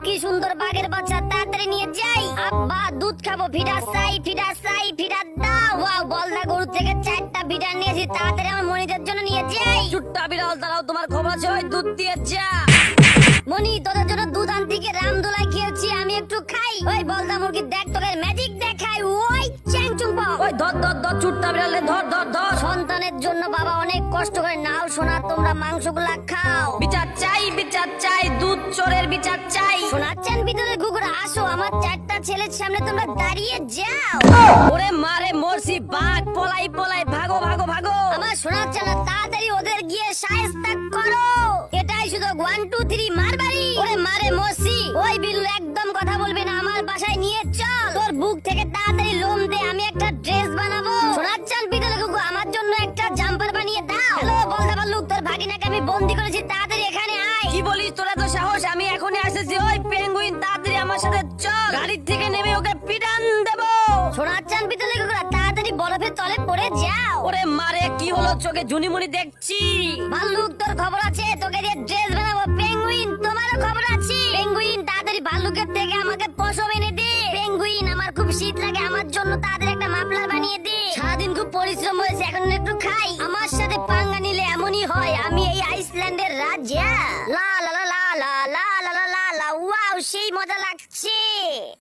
কি সুন্দর বাঘের বাচ্চা, তাড়াতাড়ি নিয়ে যাই। আব্বা দুধ খাবো, ফিডার চাই, ফিডার চাই, ফিডার দাও। ওয়াও, বলদা গরু থেকে 4টা ফিডার নিয়েছি, তাড়াতাড়ি আমার মনিদের জন্য নিয়ে যাই। চুট্টা বিড়াল দাঁড়াও, তোমার খবর আছে? ওই দুধ দিয়ে যা। মনি, তোদের জন্য দুধ আনতে গিয়ে রামদোলাই খেয়েছি, আমি একটু খাই। ওই বলদা মুরগি দেখ, তোকে ম্যাজিক দেখাই। ওই চ্যাং চুম্পা, ওই ধর ধর ধর, চুট্টা বিড়ালে ধর ধর ধর। সন্তানের জন্য বাবা অনেক কষ্ট করে, নাও সোনা তোমরা মাংসগুলা খাও। বিচার চাই, বিচার চাই, দুধ চোরের বিচার চাই। শোনাচ্ছেন ভিতরে কুকুর, আসো আমার 4টা ছেলের সামনে তোমরা দাঁড়িয়ে যাও। ওরে মারে মরছি, বাঘ পলাই পলাই, ভাগো ভাগো ভাগো। আমার শোনাচ্ছে না, তাড়াতাড়ি ওদের গিয়ে শায়েস্তা করো। এটাই শুধু 1 2 3 মারবাড়ি। ওরে মারে মসি, ওই বিলু একদম কথা বলবি না, আমার বাসায় নিয়ে চল। তোর বুক থেকে তাড়াতাড়ি লোম দে, আমি একটা ড্রেস বানাবো। শোনাচ্ছেন ভিতরে কুকুর, আমার জন্য একটা জাম্পার বানিয়ে দাও। হ্যালো বলদা ভাল্লুক, তোর ভাগিনাকে আমি বন্দি করেছি, তাড়াতাড়ি এখানে আয়। কি বলিস তোরা? তো সাহস, আমি এখনই আসতেছি। ওই পেঙ্গুইন তাড়াতাড়ি আমার সাথে চল, গাড়ির থেকে নেমে ওকে পিটান দেবো। শোনাচ্ছেন ভিতরে কুকুর, তাড়াতাড়ি বরফের তলে পড়ে যাও। ওরে মারে, কি হলো? চোখে ঝুনিমুনি দেখছি। ভাল্লুক তোর খবর আছে, তোকে দিয়ে ড্রেস বানাবো। পেঙ্গুইন তোমারও খবর আছে। পেঙ্গুইন তাড়াতাড়ি ভাল্লুকের থেকে আমাকে পশম এনে দে। পেঙ্গুইন আমার খুব শীত লাগে, আমার জন্য তাড়াতাড়ি একটা মাফলার বানিয়ে দে। সারাদিন খুব পরিশ্রম হয়েছে, এখন